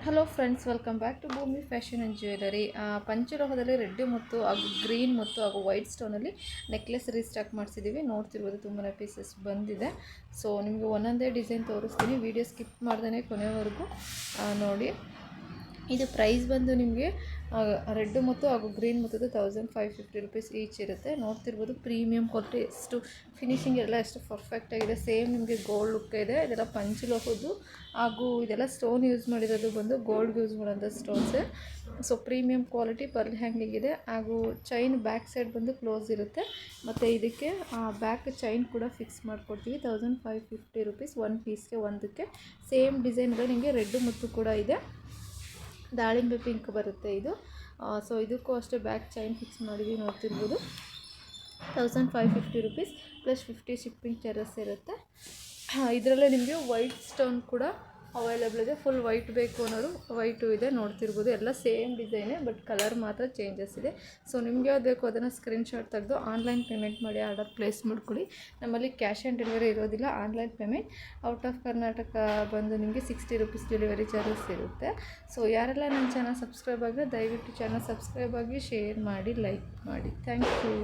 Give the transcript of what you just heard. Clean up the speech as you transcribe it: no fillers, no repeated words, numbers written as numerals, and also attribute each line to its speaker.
Speaker 1: Hello friends, welcome back to Bhoomi fashion and jewellery. ಪಂಚಲೋಹದಲ್ಲಿ red ಮತ್ತು ಹಾಗೂ ಗ್ರೀನ್ ಮತ್ತು ಹಾಗೂ ವೈಟ್ ಸ್ಟೋನಲ್ಲಿ ನೆಕ್ಲೆಸ್ ರೀಸ್ಟಾಕ್ ಮಾಡಿಸಿದ್ದೀವಿ. ನೋಡ್ತಿರ್ಬೋದು ತುಂಬಾ ಪೀಸಸ್ ಬಂದಿದೆ. ಸೊ ನಿಮಗೆ ಒಂದೊಂದೇ ಡಿಸೈನ್ ತೋರಿಸ್ತೀನಿ. ವಿಡಿಯೋ ಸ್ಕಿಪ್ ಮಾಡ್ದೇ ಕೊನೆವರೆಗೂ ನೋಡಿ. ಇದು ಪ್ರೈಸ್ ಬಂದು ನಿಮಗೆ ರೆಡ್ ಮತ್ತು ಹಾಗೂ ಗ್ರೀನ್ ಮತ್ತು 1550 ರೂಪೀಸ್ ಈಚ್ ಇರುತ್ತೆ. ನೋಡ್ತಿರ್ಬೋದು ಪ್ರೀಮಿಯಂ ಕ್ವಾಲಿಟಿ, ಎಷ್ಟು ಫಿನಿಶಿಂಗ್ ಎಲ್ಲ ಎಷ್ಟು ಪರ್ಫೆಕ್ಟ್ ಆಗಿದೆ. ಸೇಮ್ ನಿಮಗೆ ಗೋಲ್ಡ್ ಲುಕ್ ಇದೆ. ಇದೆಲ್ಲ ಪಂಚಲೋಹದ್ದು ಹಾಗೂ ಇದೆಲ್ಲ ಸ್ಟೋನ್ ಯೂಸ್ ಮಾಡಿರೋದು ಬಂದು ಗೋಲ್ಡ್ ಯೂಸ್ ಮಾಡೋಂಥ ಸ್ಟೋನ್ಸೇ. So premium quality pearl hanging ಇದೆ. ಹಾಗೂ ಚೈನ್ ಬ್ಯಾಕ್ ಸೈಡ್ ಬಂದು ಕ್ಲೋಸ್ ಇರುತ್ತೆ. ಮತ್ತು ಇದಕ್ಕೆ ಬ್ಯಾಕ್ ಚೈನ್ ಕೂಡ ಫಿಕ್ಸ್ ಮಾಡಿಕೊಡ್ತೀವಿ. 1550 ರೂಪೀಸ್ ಒಂದು ಪೀಸ್ಗೆ. ಒಂದಕ್ಕೆ ಸೇಮ್ ಡಿಸೈನ್ ಇದೆ. ನಿಮಗೆ ರೆಡ್ ಮತ್ತು ಕೂಡ ಇದೆ. ದಾಳಿಂಬೆ ಪಿಂಕ್ ಬರುತ್ತೆ ಇದು. ಸೊ ಇದಕ್ಕೂ ಅಷ್ಟೇ ಬ್ಯಾಕ್ ಚೈನ್ ಫಿಕ್ಸ್ ಮಾಡಿದ್ವಿ. ನೋಡ್ತಿರ್ಬೋದು 1550 ರೂಪೀಸ್ ಪ್ಲಸ್ 50 ಶಿಪ್ಪಿಂಗ್ ಚಾರ್ಜಸ್ ಇರುತ್ತೆ. ಇದರಲ್ಲೇ ನಿಮಗೆ ವೈಟ್ ಸ್ಟೋನ್ ಕೂಡ ಅವೈಲೇಬಲ್ ಇದೆ. ಫುಲ್ ವೈಟ್ ಬೇಕು ಅನ್ನೋರು ವೈಟು ಇದೆ. ನೋಡ್ತಿರ್ಬೋದು ಎಲ್ಲ ಸೇಮ್ ಡಿಸೈನೇ, ಬಟ್ ಕಲರ್ ಮಾತ್ರ ಚೇಂಜಸ್ ಇದೆ. ಸೊ ನಿಮ್ಗೆ ಯಾವ್ದು ಬೇಕು ಅದನ್ನು ಸ್ಕ್ರೀನ್ಶಾಟ್ ತೆಗೆದು ಆನ್ಲೈನ್ ಪೇಮೆಂಟ್ ಮಾಡಿ ಆರ್ಡರ್ ಪ್ಲೇಸ್ ಮಾಡ್ಕೊಳ್ಳಿ. ನಮ್ಮಲ್ಲಿ ಕ್ಯಾಶ್ ಆನ್ ಡೆಲಿವರಿ ಇರೋದಿಲ್ಲ, online payment. Out of Karnataka ಬಂದು ನಿಮಗೆ 60 ರೂಪೀಸ್ ಡೆಲಿವರಿ ಚಾರ್ಜಸ್ ಇರುತ್ತೆ. ಸೊ ಯಾರೆಲ್ಲ ನನ್ನ ಚಾನಲ್ ಸಬ್ಸ್ಕ್ರೈಬ್ ಆದರೆ ದಯವಿಟ್ಟು ಚಾನಲ್ ಸಬ್ಸ್ಕ್ರೈಬ್ ಆಗಿ, ಶೇರ್ ಮಾಡಿ, ಲೈಕ್ ಮಾಡಿ. Thank you.